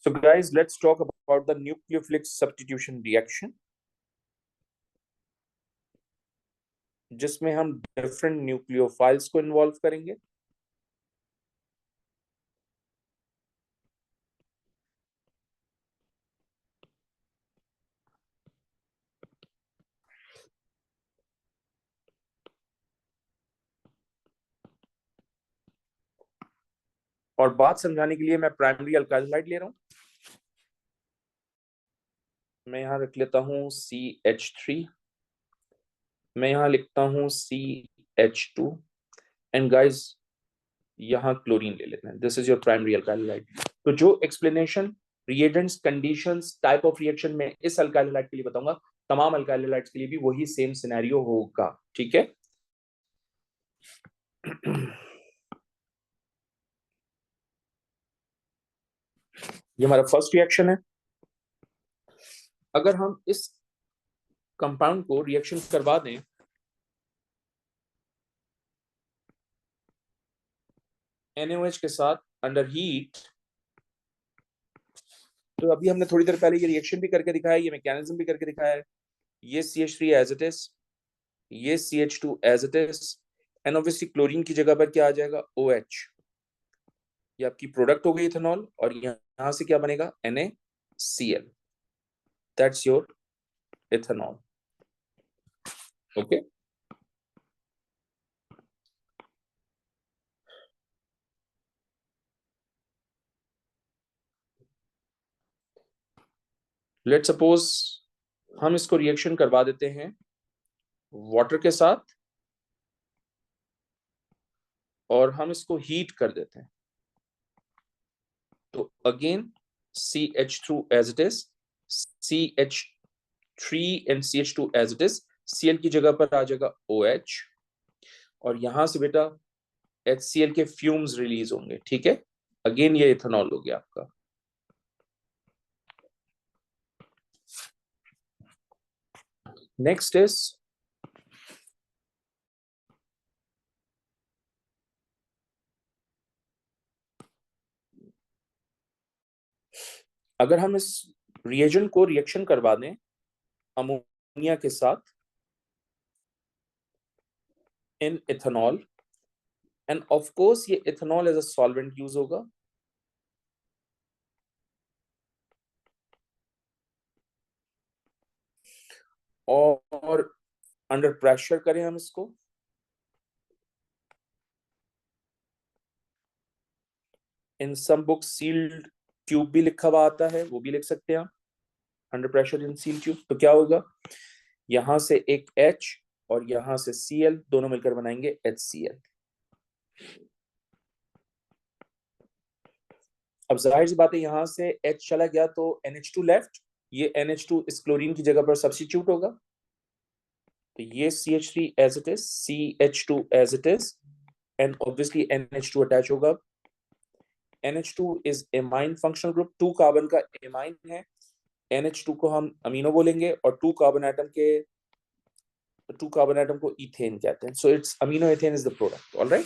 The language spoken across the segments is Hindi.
So guys, let's talk about the nucleophilic substitution reaction, जिसमें हम डिफरेंट न्यूक्लियोफाइल्स को इन्वॉल्व करेंगे। और बात समझाने के लिए मैं प्राइमरी अल्काइल हाइड ले रहा हूं। मैं यहां रख लेता हूं CH3, मैं यहां लिखता हूं CH2 एंड गाइस यहां क्लोरीन ले लेते हैं। This is your primary alkyl hide. तो जो explanation reagents, conditions, type of reaction में इस अल्काइल हाइड के लिए बताऊंगा, तमाम अल्काइल हाइड्स के लिए भी वही सेम सिनेरियो होगा। ठीक है। ये हमारा फर्स्ट रिएक्शन है। अगर हम इस कंपाउंड को रिएक्शन करवा दें NaOH के साथ अंडर हीट, तो अभी हमने थोड़ी देर पहले ये रिएक्शन भी करके दिखाया, ये मैकेनिज्म भी करके दिखाया है। ये CH3 एज इट इज, ये CH2 as it is, and obviously chlorine की जगह पर क्या आ जाएगा, OH। ये आपकी प्रोडक्ट हो गई इथेनॉल, और यहां से क्या बनेगा, NaCl। That's your ethanol. Okay. Let suppose हम इसको रिएक्शन करवा देते हैं वाटर के साथ, और हम इसको हीट कर देते हैं। तो again CH2 as it is, CH3 and CH2 as it is, Cl की जगह पर आ जाएगा OH, और यहां से बेटा HCl के फ्यूम्स रिलीज होंगे। ठीक है। अगेन ये इथेनॉल हो गया आपका। नेक्स्ट इज अगर हम इस रिएजेंट को रिएक्शन करवा दें अमोनिया के साथ in ethanol, and of course ये ethanol as a solvent use होगा। और अंडर प्रेशर करें हम इसको, in some book sealed tube भी लिखा हुआ आता है, वो भी लिख सकते हैं आप, under pressure in sealed tube. तो क्या होगा, यहां से एक H और यहां से Cl, दोनों मिलकर बनाएंगे HCl। अब जाहिर सी बात है, यहां से H चला गया तो NH2 लेफ्ट, ये NH2 इस क्लोरीन की जगह पर सब्स्टिट्यूट होगा। तो ये CH3 as it is, CH2 as it is, and obviously NH2 attach होगा। NH2 is amine functional group, 2 carbon का एमाइन है। NH2 को हम अमीनो बोलेंगे, और 2 कार्बन एटम को इथेन कहते हैं। So it's amino ethane is the product. Alright,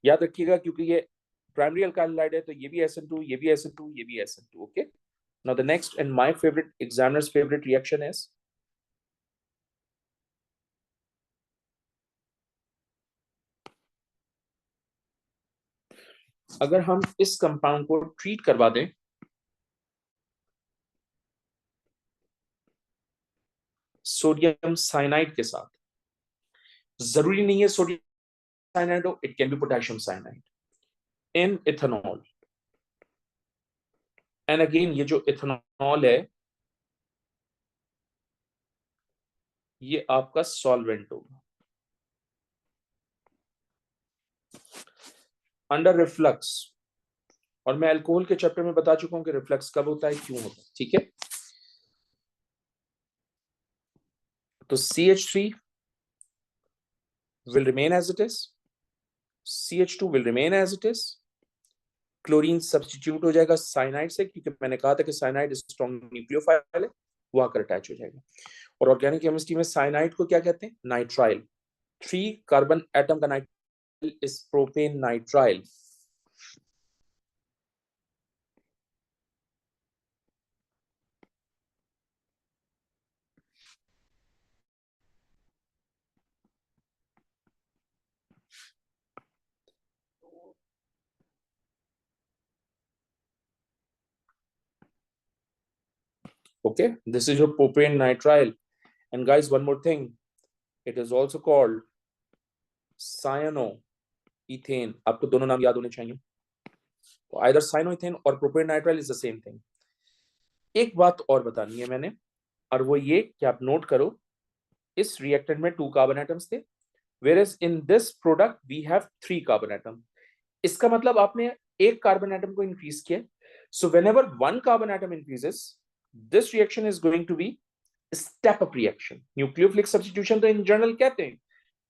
याद रखिएगा, क्योंकि ये प्राइमरी अल्काइल हाइड है, तो ये भी SN2, ये भी SN2, ये भी SN2। Okay. Now the next and my favourite, examiners favourite reaction is, अगर हम इस कंपाउंड को ट्रीट करवा दें सोडियम साइनाइड के साथ, जरूरी नहीं है सोडियम साइनाइड हो, it can be potassium cyanide in ethanol, and again ये जो इथेनॉल है ये आपका सॉल्वेंट होगा। अंडर रिफ्लक्स, और मैं अल्कोहल के चैप्टर में बता चुका हूं कि रिफ्लक्स कब होता है, क्यों होता है। ठीक है। तो CH3 will remain as it is, CH2 will remain as it is, chlorine substitute हो जाएगा साइनाइड से, क्योंकि मैंने कहा था कि साइनाइड स्ट्रॉन्ग न्यूक्लियोफाइल है, वो आकर अटैच हो जाएगा। और ऑर्गेनिक केमिस्ट्री में साइनाइड को क्या कहते हैं, नाइट्राइल। 3 कार्बन एटम का nitrile is propane nitrile. Okay, this is your propane nitrile. And guys, one more thing, it is also called cyanoethane. आपको दोनों नाम याद होने चाहिए. Either cyanoethane or propane nitrile is the same thing. एक बात और बतानी है मैंने, और वो ये कि आप नोट करो, इस रिएक्टेंट में 2 कार्बन एटम्स थे, whereas in this product we have 3 carbon atom. इसका मतलब आपने एक कार्बन एटम को इंक्रीज किया. So whenever one carbon atom increases, this reaction is going to be step up reaction. Nucleophilic substitution तो इन जनरल कहते हैं,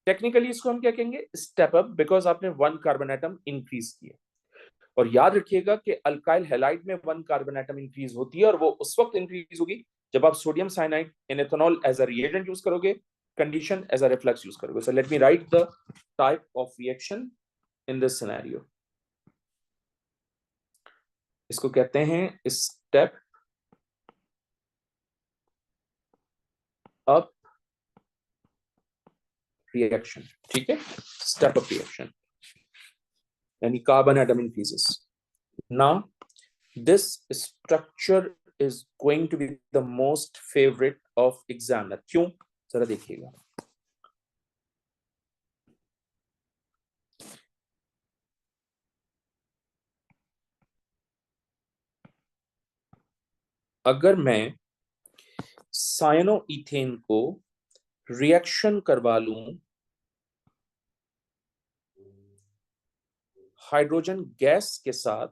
टेक्निकली इसको हम क्या कहेंगे, स्टेप अप, बिकॉज आपने 1 कार्बन एटम इंक्रीज किया. और याद रखिएगा कि अल्काइल हैलाइड में 1 कार्बन एटम इंक्रीज होती है, और वो उस वक्त इंक्रीज होगी जब आप sodium cyanide in ethanol as a reagent use करोगे, condition as a reflux use करोगे. So let me write the type of reaction in this scenario. इसको कहते हैं स्टेप अप रिएक्शन. ठीक है, स्टेप अप रिएक्शन यानी carbon atom increases. Now this structure is going to be the most favorite of examiner. क्यों, जरा देखिएगा. अगर मैं साइनोइथेन को रिएक्शन करवा लूं हाइड्रोजन गैस के साथ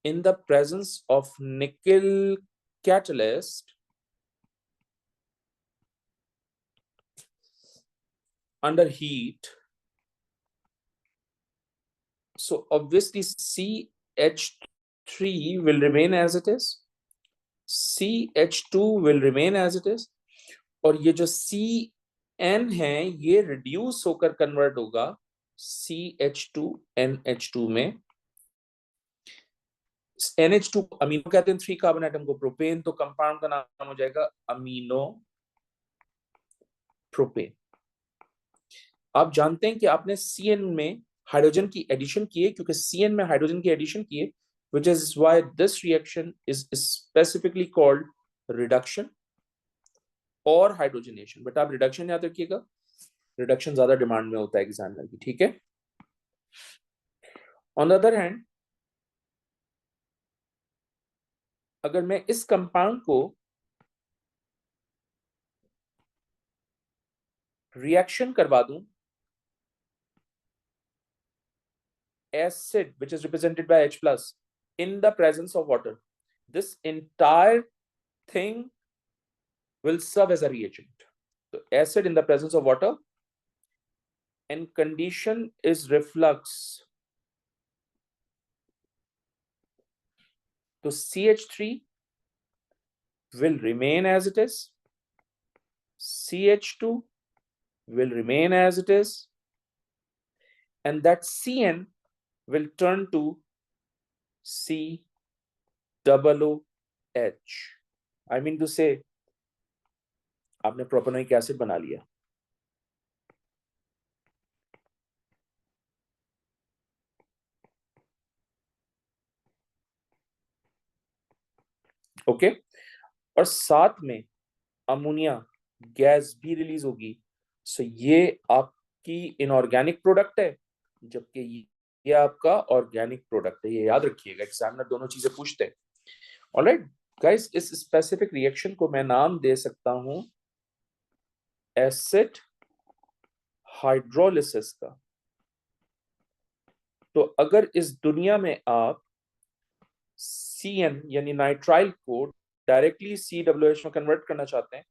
in the presence of nickel catalyst under heat, so obviously CH3 will remain as it is, CH2 will remain as it is, और ये जो CN है ये रिड्यूस होकर कन्वर्ट होगा CH2NH2 में. NH2 अमीनो कहते हैं 3 कार्बन एटम को. प्रोपेन तो कंपाउंड का नाम हो जाएगा अमीनो प्रोपेन. आप जानते हैं कि आपने CN में हाइड्रोजन की एडिशन की है, क्योंकि CN में हाइड्रोजन की एडिशन की है, which is why this reaction is specifically called reduction और हाइड्रोजनेशन. बट आप रिडक्शन याद रखिएगा, रिडक्शन ज्यादा डिमांड में होता है एग्जामिनर की. ठीक है. ऑन द अदर हैंड, अगर मैं इस कंपाउंड को रिएक्शन करवा दूं acid which is represented by H plus in the presence of water, this entire thing will serve as a reagent. So acid in the presence of water, and condition is reflux. So CH3 will remain as it is, CH2 will remain as it is, and that CN will turn to COOH. I mean to say, आपने प्रोपेनोइक एसिड बना लिया. ओके, और साथ में अमोनिया गैस भी रिलीज होगी. सो ये आपकी इनऑर्गेनिक प्रोडक्ट है, जबकि ये आपका ऑर्गेनिक प्रोडक्ट है. ये याद रखिएगा, एग्जामिनर दोनों चीजें पूछते हैं. ऑलराइट गाइस, इस स्पेसिफिक रिएक्शन को मैं नाम दे सकता हूं एसिड हाइड्रोलिसिस का. तो अगर इस दुनिया में आप CN यानी नाइट्राइल को डायरेक्टली COOH में कन्वर्ट करना चाहते हैं,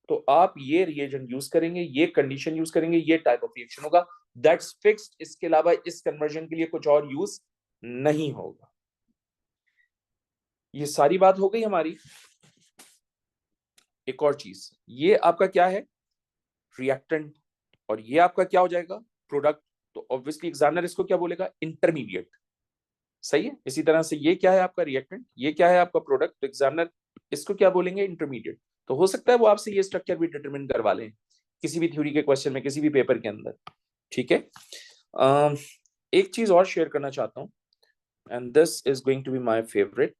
तो आप ये रिएजेंट यूज करेंगे, ये कंडीशन यूज करेंगे, ये टाइप ऑफ रिएक्शन होगा. That's fixed. इसके अलावा इस कन्वर्जन के लिए कुछ और यूज नहीं होगा. ये सारी बात हो गई हमारी. एक और चीज, ये आपका क्या है, रिएक्टेंट, और ये आपका क्या हो जाएगा, प्रोडक्ट. तो ऑब्वियसली एग्जामिनर इसको क्या बोलेगा, इंटरमीडिएट. सही है. इसी तरह से ये क्या है आपका रिएक्टेंट, ये क्या है आपका प्रोडक्ट, तो एग्जामिनर इसको क्या बोलेंगे, इंटरमीडिएट. तो हो सकता है वो आपसे ये स्ट्रक्चर भी डिटरमिन करवा लें किसी भी थ्योरी के क्वेश्चन में, किसी भी पेपर के अंदर. ठीक है. एक चीज और शेयर करना चाहता हूं, and this is going to be my favourite.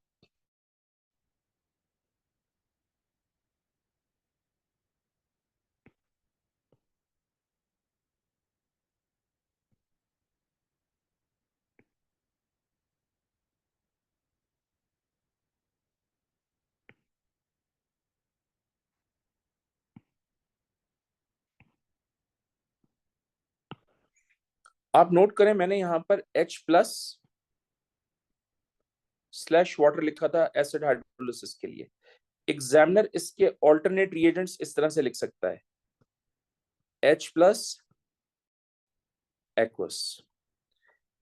आप नोट करें मैंने यहां पर H+ वाटर लिखा था एसिड हाइड्रोलिसिस के लिए। एग्जामिनर इसके ऑल्टरनेट रिएजेंट्स इस तरह से लिख सकता है, H+ एक्वस।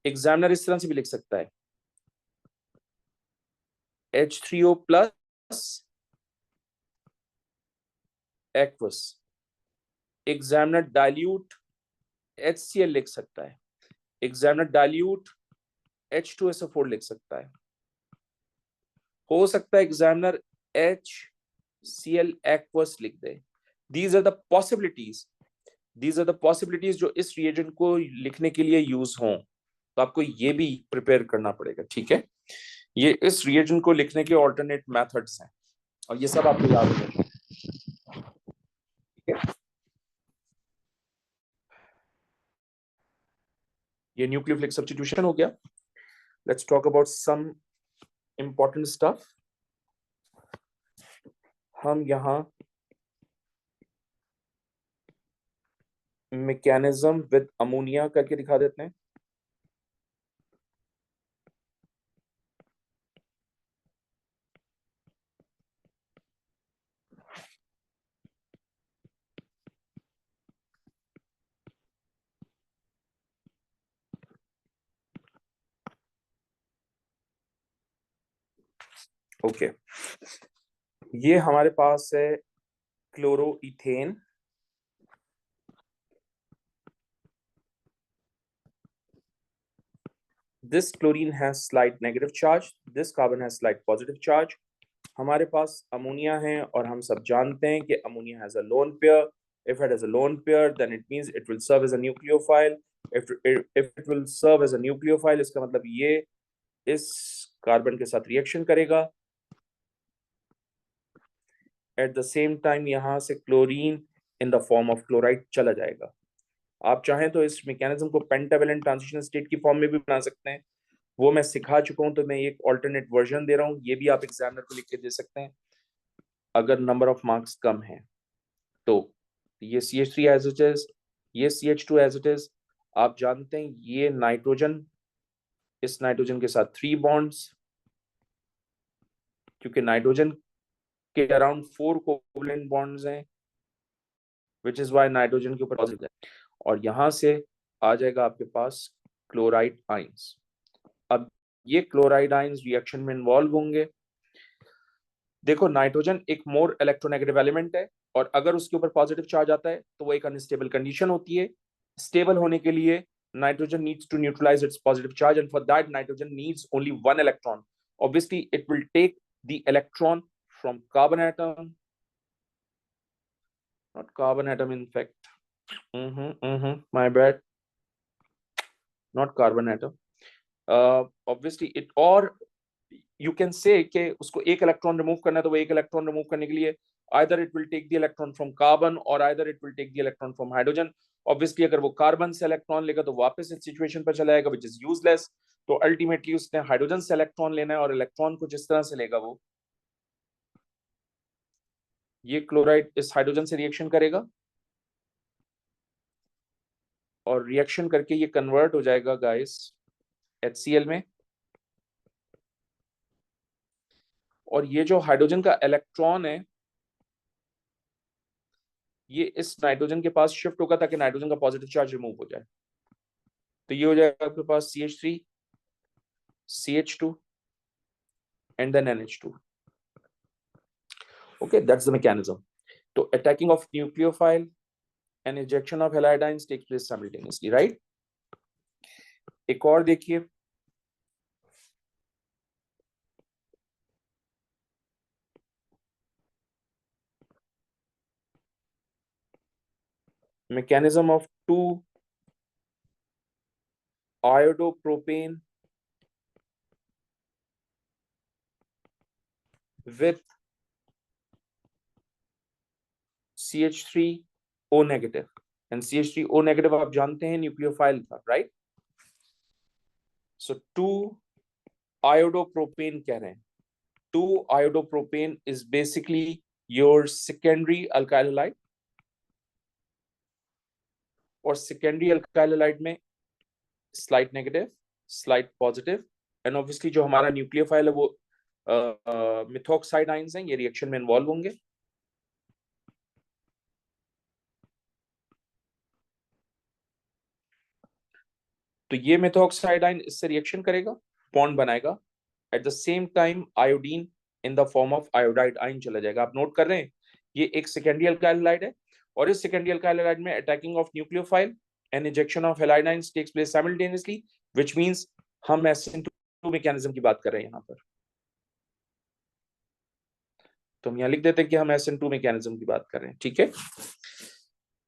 एग्जामिनर इस तरह से भी लिख सकता है, H3O+ aqueous. Examiner dilute HCl लिख सकता है, एग्जामिनर डाइल्यूट H2SO4 लिख सकता है। हो सकता है एग्जामिनर HCl एक्वस लिख दे। These are the possibilities, these are the possibilities जो इस रिएजेंट को लिखने के लिए यूज हों। तो आपको ये भी प्रिपेयर करना पड़ेगा, ठीक है। ये इस रिएजेंट को लिखने के ऑल्टरनेट मेथड्स हैं और ये सब आपको याद रखना है, ठीक है। ये न्यूक्लियोफिलिक सब्स्टिट्यूशन हो गया। Let's talk about some important stuff. हम यहां मैकेनिज्म विद अमोनिया करके दिखा देते हैं। ओके ये हमारे पास है chloroethane. This chlorine has slight negative charge, this carbon has slight positive charge। हमारे पास अमोनिया है और हम सब जानते हैं कि ammonia has a lone pair। If it has a lone pair, then it means it will serve as a nucleophile। If it will serve as a nucleophile, इसका मतलब ये इस कार्बन के साथ रिएक्शन करेगा। At the same time यहाँ से chlorine in the form of chloride चला जाएगा। आप चाहें तो इस मैकेनिज्म को पेंटावेलेंट ट्रांजिशन स्टेट की फॉर्म में भी बना सकते हैं, वो मैं सिखा चुका हूं, तो मैं एक ऑल्टरनेट वर्जन दे रहा हूं, ये भी आप एग्जामिनर को लिख के दे सकते हैं अगर नंबर ऑफ मार्क्स कम है तो। ये CH3 एज इट इज, ये CH2 एज इट इज। आप जानते हैं ये नाइट्रोजन, इस नाइट्रोजन के साथ 3 बॉन्ड्स, क्योंकि नाइट्रोजन के अराउंड 4 कोवलेंट बॉन्ड्स हैं, विच इज वाई नाइट्रोजन के ऊपर पॉजिटिव है। और यहां से आ जाएगा आपके पास क्लोराइड आइंस। अब ये क्लोराइड आइंस रिएक्शन में इन्वॉल्व होंगे। देखो नाइट्रोजन एक मोर इलेक्ट्रोनेगेटिव एलिमेंट है और अगर उसके ऊपर पॉजिटिव चार्ज आता है तो वो एक अनस्टेबल कंडीशन होती है। स्टेबल होने के लिए nitrogen needs to neutralise its positive charge and for that nitrogen needs only 1 electron. Obviously it will take the electron from carbon atom, not carbon atom in fact, my bad, not carbon atom। Obviously it, or you can say कि उसको एक इलेक्ट्रॉन रिमूव करना है तो वो एक इलेक्ट्रॉन रिमूव करने के लिए either it will take the electron from carbon or either it will take the electron from hydrogen। obviously अगर वो कार्बन से इलेक्ट्रॉन लेगा तो वापस इस सिचुएशन पर चला जाएगा which is useless। तो अल्टीमेटली उसने हाइड्रोजन से इलेक्ट्रॉन लेना है और इलेक्ट्रॉन को जिस तरह से लेगा वो, ये क्लोराइड इस हाइड्रोजन से रिएक्शन करेगा और रिएक्शन करके ये कन्वर्ट हो जाएगा गाइस HCl में। और ये जो हाइड्रोजन का इलेक्ट्रॉन है ये इस नाइट्रोजन के पास शिफ्ट होगा ताकि नाइट्रोजन का पॉजिटिव चार्ज रिमूव हो जाए। तो ये हो जाएगा आपके पास CH3 CH2 and then NH2। okay, that's the mechanism। तो attacking of nucleophile and ejection of halides takes place simultaneously, right। एक और देखिए, mechanism of 2-iodopropane with CH3O negative and CH3O negative आप जानते हैं न्यूक्लियोफाइल था, राइट। सो 2-iodopropane कह रहे हैं। 2-iodopropane is basically your secondary alkyl halide और secondary alkyl halide में slight negative, slight positive, and obviously जो हमारा न्यूक्लियोफाइल है वो मिथॉक्साइड आयंस हैं, ये रिएक्शन में इन्वॉल्व होंगे। तो ये मिथॉक्साइड आयन इससे रिएक्शन करेगा, बॉन्ड बनाएगा, at the same time iodine in the form of iodide ion चला जाएगा। आप नोट कर रहे हैं, ये एक सेकेंडरी अल्काइल हैलाइड है, और इस सेकेंडरी अल्काइल हैलाइड में attacking of nucleophile and injection of halide ions takes place simultaneously, which means हम SN2 मैकेनिज्म की बात कर रहे हैं यहाँ पर। तो हम यहाँ लिख देते हैं कि हम SN2 मैकेनिज्म की बात कर रहे हैं, ठीक है।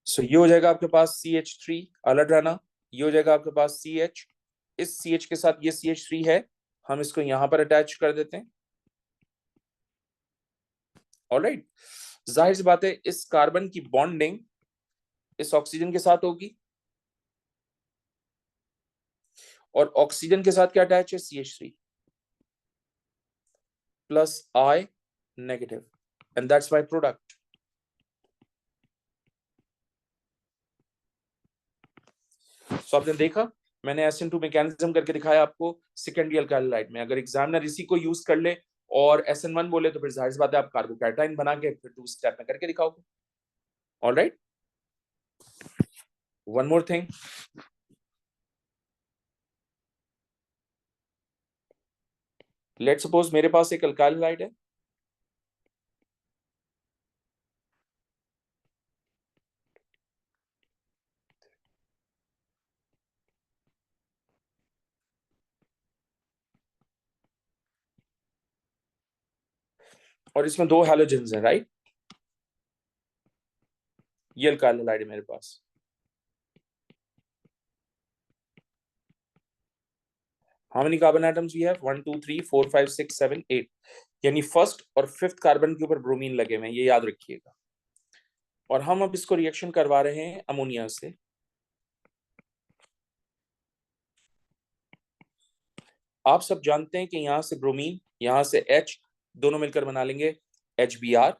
सो ये हो जाएगा आपके पास CH3 अलग रहना, ये हो जाएगा आपके पास CH, इस CH के साथ ये CH3 है, हम इसको यहां पर अटैच कर देते हैं। ऑलराइट, जाहिर सी बात है इस कार्बन की बॉन्डिंग इस ऑक्सीजन के साथ होगी, और ऑक्सीजन के साथ क्या अटैच है, CH3 plus I negative, and that's my product. So आपने देखा, मैंने SN2 मैकेनिज्म करके दिखाया आपको सेकेंडरी अल्काइल हैलाइड में। अगर एग्जामिनर इसी को यूज कर ले और SN1 बोले तो फिर जाहिर सी बात है आप कार्बोकैटायन बना के फिर 2 स्टेप में करके दिखाओगे। Alright, one more thing, let's suppose मेरे पास एक अल्काइल हैलाइड है, और इसमें 2 हैलोजेंस हैं, राइट। ये अल्काइल हैलाइड है मेरे पास। How many carbon atoms we have, 1 2 3 4 5 6 7 8, यानी फर्स्ट और फिफ्थ कार्बन के ऊपर ब्रोमीन लगे हुए हैं, ये याद रखिएगा। और हम अब इसको रिएक्शन करवा रहे हैं अमोनिया से। आप सब जानते हैं कि यहां से ब्रोमीन, यहां से H, दोनों मिलकर बना लेंगे HBr,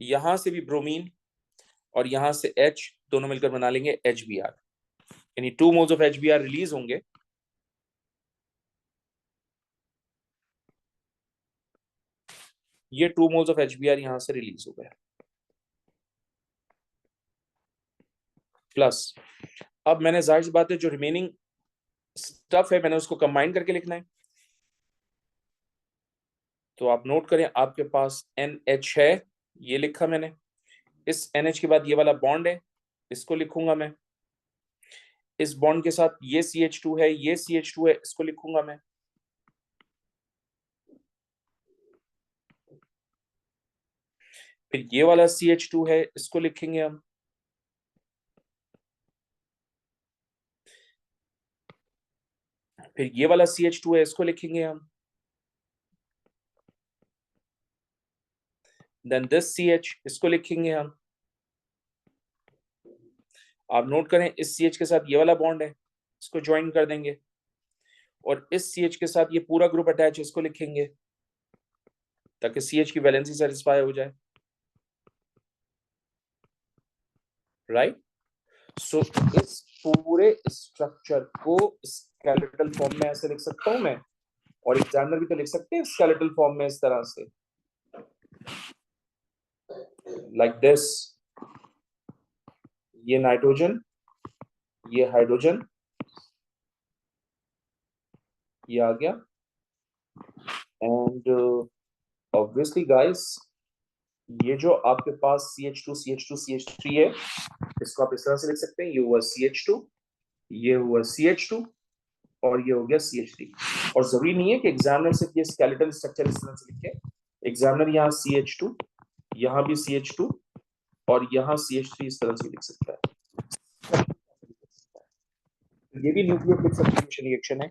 यहां से भी ब्रोमीन और यहां से H, दोनों मिलकर बना लेंगे HBr, यानी 2 मोल्स ऑफ HBr रिलीज होंगे। ये 2 मोल्स ऑफ HBr यहां से रिलीज हो गए, प्लस अब मैंने जाहिर सी बात है जो रिमेनिंग स्टफ है मैंने उसको कंबाइन करके लिखना है। तो आप नोट करें, आपके पास NH है, ये लिखा मैंने, इस NH के बाद ये वाला बॉन्ड है, इसको लिखूंगा मैं, इस बॉन्ड के साथ ये CH2 है, ये CH2 है, इसको लिखूंगा मैं, फिर ये वाला CH2 है, इसको लिखेंगे हम, फिर ये वाला CH2 है, इसको लिखेंगे हम, देन दिस CH, इसको लिखेंगे हम। आप नोट करें, इस CH के साथ ये वाला बॉन्ड है, इसको ज्वाइन कर देंगे, और इस CH के साथ ये पूरा ग्रुप अटैच है, इसको लिखेंगे, ताकि CH की वैलेंसी सेटिस्फाई हो जाए, राइट। सो इस पूरे स्ट्रक्चर को स्केलेटल फॉर्म में ऐसे लिख सकता हूं मैं, और एग्जामिनर भी तो लिख सकते हैं स्केलेटल फॉर्म में इस तरह से, लाइक दिस, ये नाइट्रोजन, ये हाइड्रोजन, ये आ गया, एंड ऑब्वियसली गाइस ये जो आपके पास CH2 CH2 CH3 है, इसको आप इस तरह से लिख सकते हैं, ये हुआ CH2, ये हुआ CH2, और ये हो गया CH3। और जरूरी नहीं है कि एग्जामिनर सिर्फ ये स्केलेटल स्ट्रक्चर इस तरह से लिखे, एग्जामिनर यहाँ CH2, यहाँ भी CH2, और यहाँ CH3 इस तरह से लिख सकता है। ये भी न्यूक्लियोफिलिक सब्स्टिट्यूशन रिएक्शन है,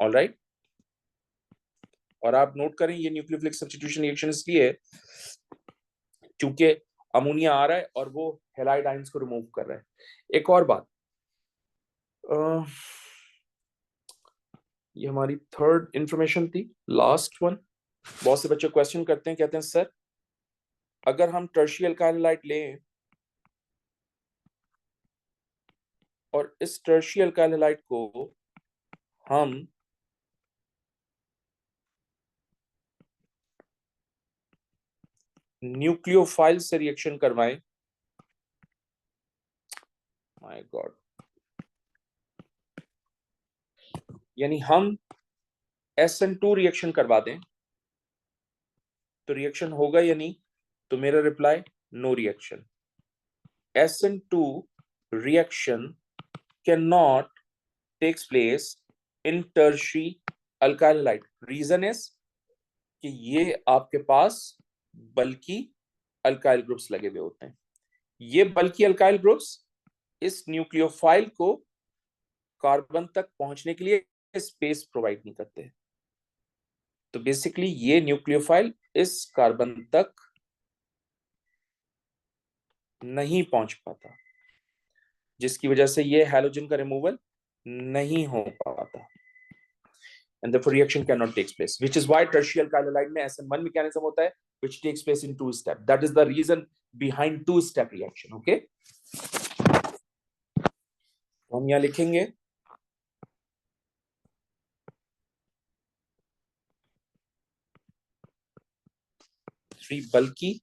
ऑलराइट। और आप नोट करें, ये न्यूक्लियोफिलिक सब्स्टिट्यूशन रिएक्शन इसलिए है क्योंकि अमोनिया आ रहा है और वो हैलाइड आयंस को रिमूव कर रहा है। एक और बात, ये हमारी थर्ड इंफॉर्मेशन थी, लास्ट वन। बहुत से बच्चे क्वेश्चन करते हैं, कहते हैं सर अगर हम टर्शियल अल्काइल हैलाइड लें और इस टर्शियरी अल्काइल हैलाइड को हम न्यूक्लियोफाइल से रिएक्शन करवाएं, माय गॉड, यानी हम SN2 रिएक्शन करवा दें तो रिएक्शन होगा या नहीं? तो मेरा reply no reaction. SN2 reaction cannot takes place in tertiary alkyl halide. Reason is कि ये आपके पास बल्कि अल्काइल ग्रुप्स लगे हुए होते हैं. ये बल्कि अल्काइल ग्रुप्स इस न्यूक्लियोफाइल को कार्बन तक पहुंचने के लिए स्पेस प्रोवाइड नहीं करते. तो बेसिकली ये न्यूक्लियोफाइल इस कार्बन तक नहीं पहुंच पाता, जिसकी वजह से ये हैलोजन का रिमूवल नहीं हो पाता. And therefore reaction cannot take place, which is why tertiary alkyl halide में SN1 mechanism होता है, which takes place in 2 step. That is the reason behind 2-step reaction. Okay, तो हम यहाँ लिखेंगे three bulky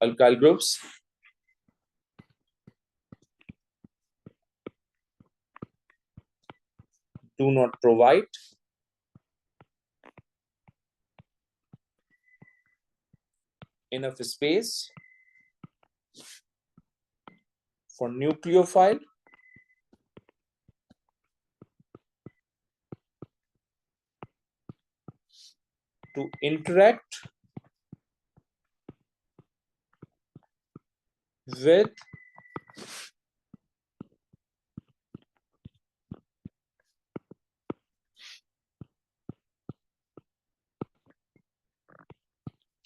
alkyl groups do not provide enough space for nucleophile to interact with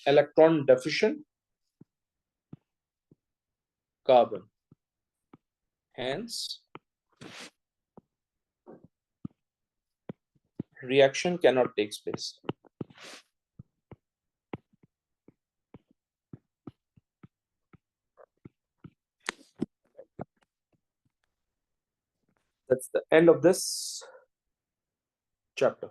electron deficient carbon. Hence, reaction cannot take place. That's the end of this chapter.